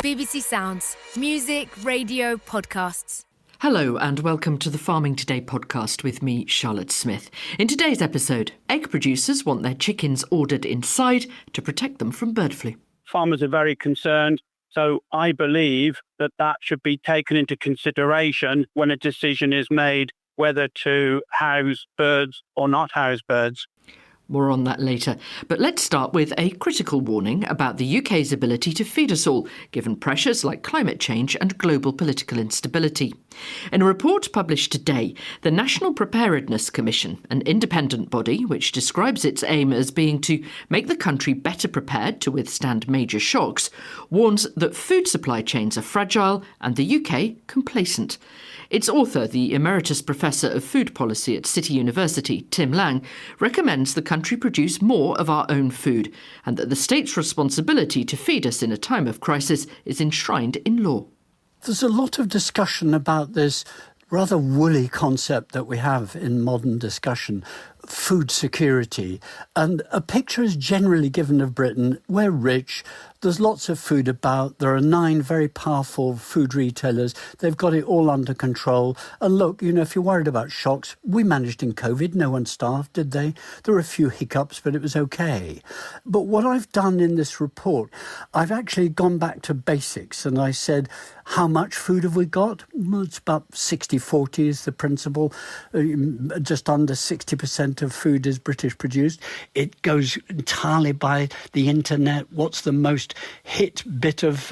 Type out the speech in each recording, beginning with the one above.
BBC Sounds. Music, radio, podcasts. Hello and welcome to the Farming Today podcast with me, Charlotte Smith. In today's episode, egg producers want their chickens ordered inside to protect them from bird flu. Farmers are very concerned, so I believe that should be taken into consideration when a decision is made whether to house birds or not house birds. More on that later. But let's start with a critical warning about the UK's ability to feed us all, given pressures like climate change and global political instability. In a report published today, the National Preparedness Commission, an independent body which describes its aim as being to make the country better prepared to withstand major shocks, warns that food supply chains are fragile and the UK complacent. Its author, the Emeritus Professor of Food Policy at City University, Tim Lang, recommends the country produce more of our own food and that the state's responsibility to feed us in a time of crisis is enshrined in law. There's a lot of discussion about this rather woolly concept that we have in modern discussion, food security. And a picture is generally given of Britain. We're rich. There's lots of food about. There are 9 very powerful food retailers. They've got it all under control. And look, if you're worried about shocks, we managed in COVID. No one starved, did they? There were a few hiccups, but it was okay. But what I've done in this report, I've actually gone back to basics and I said, how much food have we got? Well, it's about 60-40 is the principle. Just under 60% of food is British produced. It goes entirely by the internet. What's the most hit bit of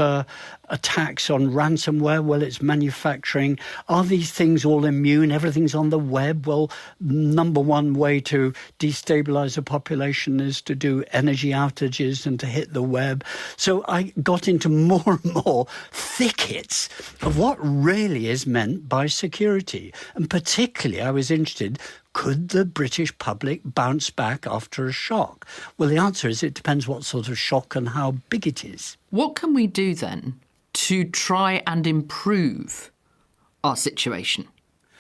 attacks on ransomware? Well, it's manufacturing. Are these things all immune? Everything's on the web. Well, number one way to destabilize a population is to do energy outages and to hit the web. So I got into more and more thickets of what really is meant by security. And particularly I was interested, could the British public bounce back after a shock? Well, the answer is it depends what sort of shock and how big it is. What can we do then to try and improve our situation?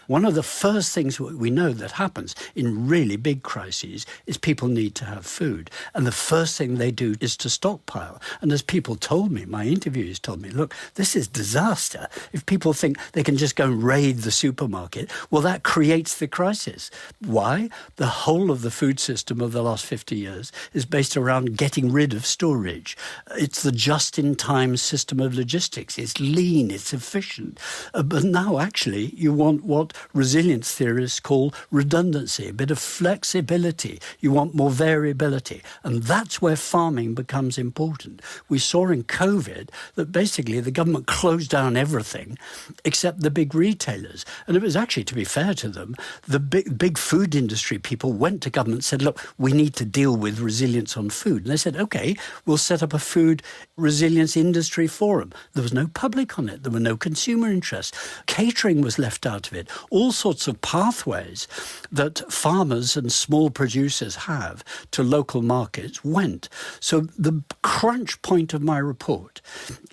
One of the first things we know that happens in really big crises is people need to have food. And the first thing they do is to stockpile. And as people told me, my interviews told me, look, this is disaster. If people think they can just go and raid the supermarket, well, that creates the crisis. Why? The whole of the food system of the last 50 years is based around getting rid of storage. It's the just-in-time system of logistics. It's lean, it's efficient. But now, actually, you want what resilience theorists call redundancy, a bit of flexibility. You want more variability. And that's where farming becomes important. We saw in COVID that basically the government closed down everything except the big retailers. And it was actually, to be fair to them, the big food industry people went to government and said, look, we need to deal with resilience on food. And they said, OK, we'll set up a food resilience industry forum. There was no public on it. There were no consumer interests. Catering was left out of it. All sorts of pathways that farmers and small producers have to local markets went. So the crunch point of my report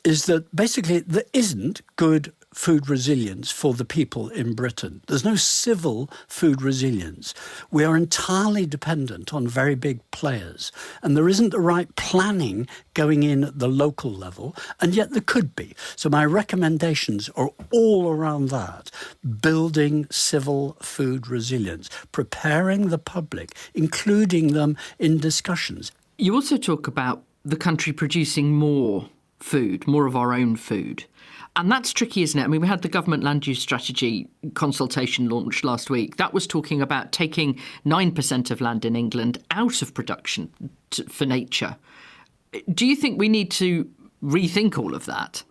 is that basically there isn't good food resilience for the people in Britain. There's no civil food resilience. We are entirely dependent on very big players, and there isn't the right planning going in at the local level, and yet there could be. So my recommendations are all around that. Building civil food resilience, preparing the public, including them in discussions. You also talk about the country producing more food, more of our own food. And that's tricky, isn't it? I mean, we had the government land use strategy consultation launched last week. That was talking about taking 9% of land in England out of production for nature. Do you think we need to rethink all of that?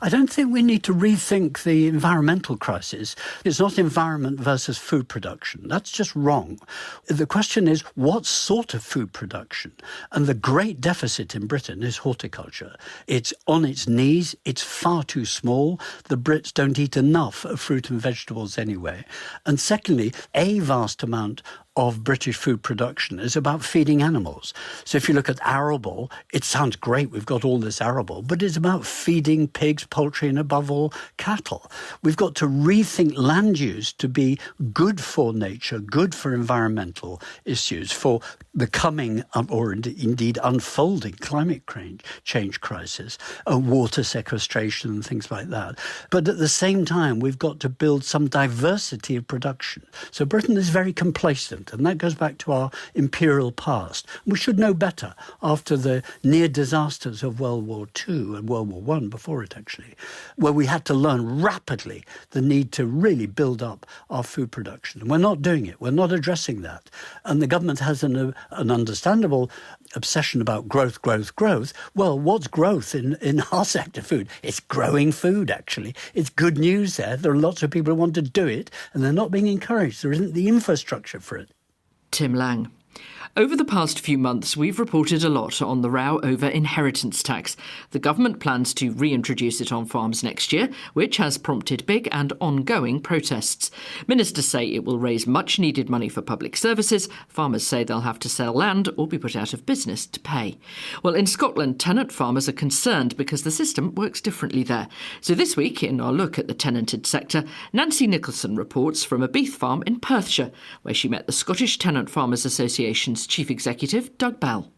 I don't think we need to rethink the environmental crisis. It's not environment versus food production. That's just wrong. The question is, what sort of food production? And the great deficit in Britain is horticulture. It's on its knees. It's far too small. The Brits don't eat enough of fruit and vegetables anyway. And secondly, a vast amount of British food production is about feeding animals. So if you look at arable, it sounds great, we've got all this arable, but it's about feeding pigs, poultry, and above all, cattle. We've got to rethink land use to be good for nature, good for environmental issues, for the coming or indeed unfolding climate change crisis, water sequestration and things like that. But at the same time, we've got to build some diversity of production. So Britain is very complacent, and that goes back to our imperial past. We should know better after the near disasters of World War II and World War I, before it actually, where we had to learn rapidly the need to really build up our food production. And we're not doing it. We're not addressing that. And the government has an understandable obsession about growth. Well, what's growth in our sector food? It's growing food, actually. It's good news there. There are lots of people who want to do it, and they're not being encouraged. There isn't the infrastructure for it. Tim Lang. Over the past few months, we've reported a lot on the row over inheritance tax. The government plans to reintroduce it on farms next year, which has prompted big and ongoing protests. Ministers say it will raise much-needed money for public services. Farmers say they'll have to sell land or be put out of business to pay. Well, in Scotland, tenant farmers are concerned because the system works differently there. So this week, in our look at the tenanted sector, Nancy Nicholson reports from a beef farm in Perthshire, where she met the Scottish Tenant Farmers Association's Chief Executive, Doug Bell.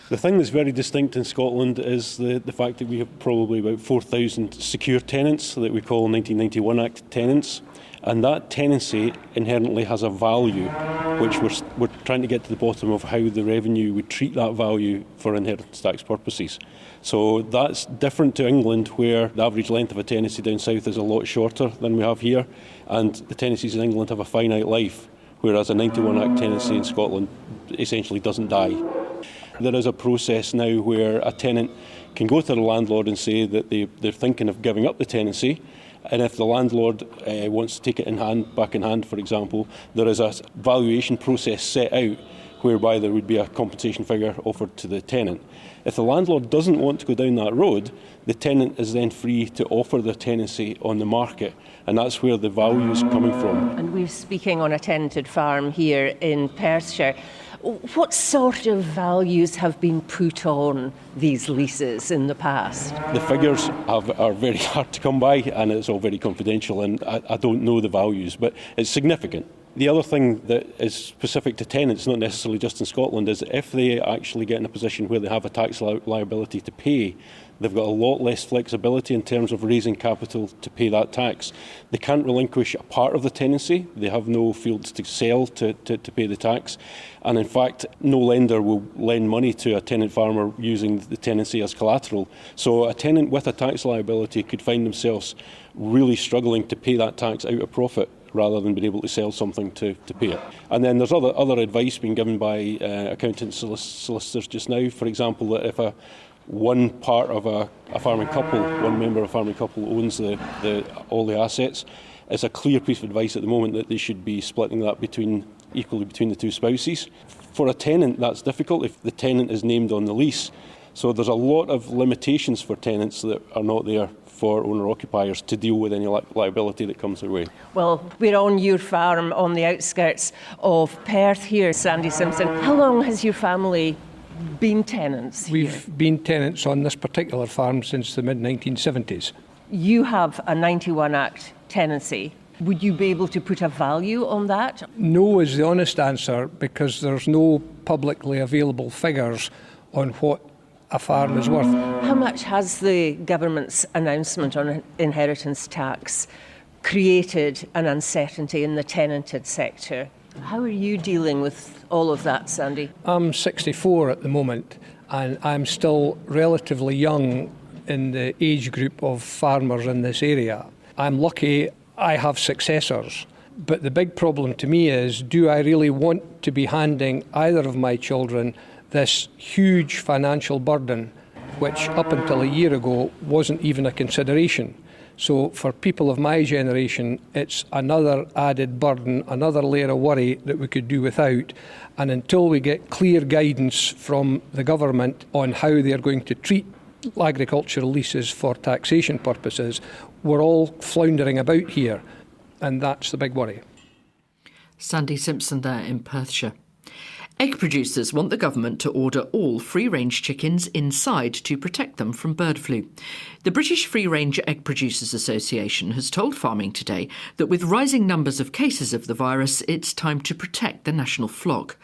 The thing that's very distinct in Scotland is the fact that we have probably about 4,000 secure tenants that we call 1991 Act tenants. And that tenancy inherently has a value, which we're trying to get to the bottom of how the revenue would treat that value for inheritance tax purposes. So that's different to England, where the average length of a tenancy down south is a lot shorter than we have here, and the tenancies in England have a finite life, whereas a 91 Act tenancy in Scotland essentially doesn't die. There is a process now where a tenant can go to the landlord and say that they're thinking of giving up the tenancy, and if the landlord wants to take it back in hand, for example, there is a valuation process set out whereby there would be a compensation figure offered to the tenant. If the landlord doesn't want to go down that road, the tenant is then free to offer their tenancy on the market, and that's where the value is coming from. And we're speaking on a tenanted farm here in Perthshire. What sort of values have been put on these leases in the past? The figures are very hard to come by, and it's all very confidential, and I don't know the values, but it's significant. The other thing that is specific to tenants, not necessarily just in Scotland, is if they actually get in a position where they have a tax liability to pay, they've got a lot less flexibility in terms of raising capital to pay that tax. They can't relinquish a part of the tenancy. They have no fields to sell to pay the tax. And in fact, no lender will lend money to a tenant farmer using the tenancy as collateral. So a tenant with a tax liability could find themselves really struggling to pay that tax out of profit, rather than being able to sell something to pay it. And then there's other advice being given by accountants, solicitors just now. For example, that if one part of a farming couple, one member of a farming couple owns all the assets, it's a clear piece of advice at the moment that they should be splitting that equally between the two spouses. For a tenant, that's difficult if the tenant is named on the lease. So there's a lot of limitations for tenants that are not there for owner-occupiers to deal with any liability that comes their way. Well, we're on your farm on the outskirts of Perth here, Sandy Simpson. How long has your family been tenants here? We've been tenants on this particular farm since the mid-1970s. You have a 91 Act tenancy. Would you be able to put a value on that? No is the honest answer, because there's no publicly available figures on what a farm is worth. How much has the government's announcement on inheritance tax created an uncertainty in the tenanted sector? How are you dealing with all of that, Sandy? I'm 64 at the moment, and I'm still relatively young in the age group of farmers in this area. I'm lucky I have successors, but the big problem to me is, do I really want to be handing either of my children this huge financial burden, which up until a year ago wasn't even a consideration? So for people of my generation, it's another added burden, another layer of worry that we could do without. And until we get clear guidance from the government on how they're going to treat agricultural leases for taxation purposes, we're all floundering about here. And that's the big worry. Sandy Simpson there in Perthshire. Egg producers want the government to order all free-range chickens inside to protect them from bird flu. The British Free-Range Egg Producers Association has told Farming Today that with rising numbers of cases of the virus, it's time to protect the national flock.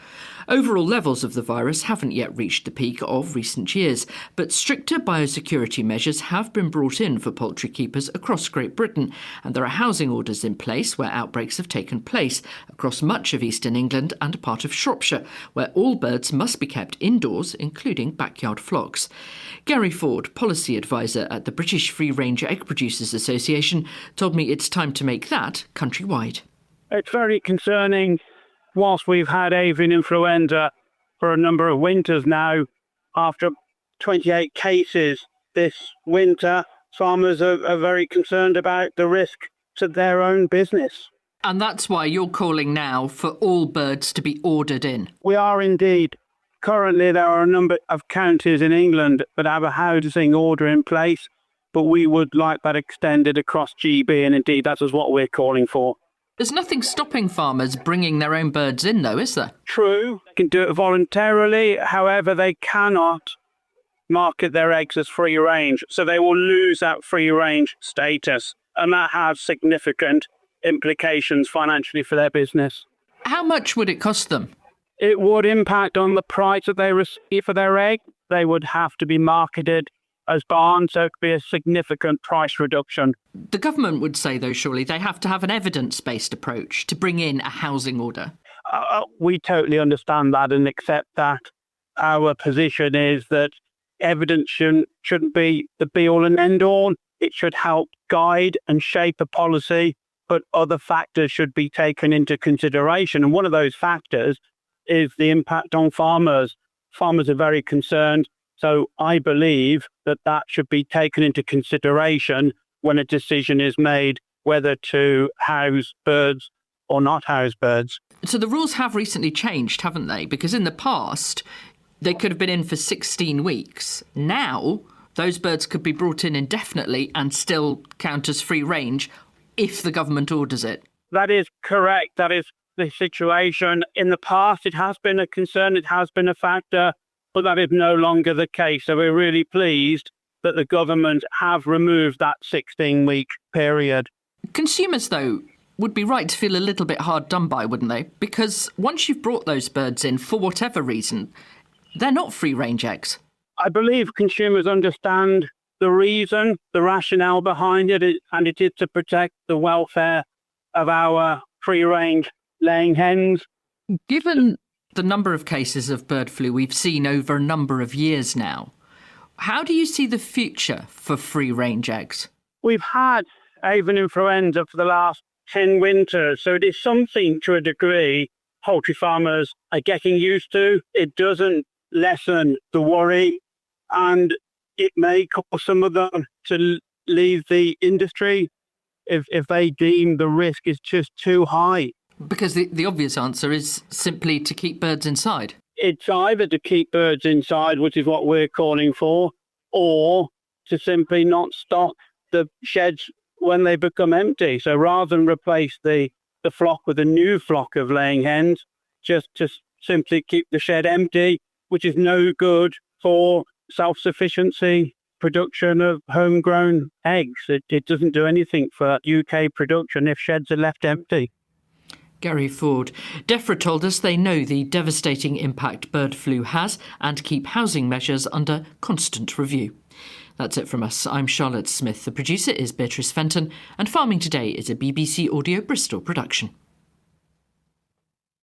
Overall levels of the virus haven't yet reached the peak of recent years, but stricter biosecurity measures have been brought in for poultry keepers across Great Britain, and there are housing orders in place where outbreaks have taken place across much of eastern England and part of Shropshire, where all birds must be kept indoors, including backyard flocks. Gary Ford, policy advisor at the British Free-Range Egg Producers Association, told me it's time to make that countrywide. It's very concerning. Whilst we've had avian influenza for a number of winters now, after 28 cases this winter, farmers are very concerned about the risk to their own business. And that's why you're calling now for all birds to be ordered in. We are indeed. Currently, there are a number of counties in England that have a housing order in place, but we would like that extended across GB, and indeed that is what we're calling for. There's nothing stopping farmers bringing their own birds in, though, is there? True, they can do it voluntarily. However, they cannot market their eggs as free range, so they will lose that free range status, and that has significant implications financially for their business. How much would it cost them? It would impact on the price that they receive for their egg. They would have to be marketed as barns, so it could be a significant price reduction. The government would say, though, surely they have to have an evidence-based approach to bring in a housing order. We totally understand that and accept that. Our position is that evidence shouldn't be the be-all and end-all. It should help guide and shape a policy, but other factors should be taken into consideration. And one of those factors is the impact on farmers. Farmers are very concerned. So I believe that should be taken into consideration when a decision is made whether to house birds or not house birds. So the rules have recently changed, haven't they? Because in the past, they could have been in for 16 weeks. Now, those birds could be brought in indefinitely and still count as free range if the government orders it. That is correct. That is the situation. In the past, it has been a concern. It has been a factor. But that is no longer the case. So we're really pleased that the government have removed that 16-week period. Consumers, though, would be right to feel a little bit hard done by, wouldn't they? Because once you've brought those birds in, for whatever reason, they're not free-range eggs. I believe consumers understand the reason, the rationale behind it, and it is to protect the welfare of our free-range laying hens. Given the number of cases of bird flu we've seen over a number of years now, how do you see the future for free-range eggs? We've had avian influenza for the last 10 winters, so it is something to a degree poultry farmers are getting used to. It doesn't lessen the worry, and it may cause some of them to leave the industry if they deem the risk is just too high. Because the obvious answer is simply to keep birds inside. It's either to keep birds inside, which is what we're calling for, or to simply not stock the sheds when they become empty. So rather than replace the flock with a new flock of laying hens, just to simply keep the shed empty, which is no good for self-sufficiency, production of homegrown eggs. It doesn't do anything for UK production if sheds are left empty. Gary Ford. DEFRA told us they know the devastating impact bird flu has and keep housing measures under constant review. That's it from us. I'm Charlotte Smith. The producer is Beatrice Fenton, and Farming Today is a BBC Audio Bristol production.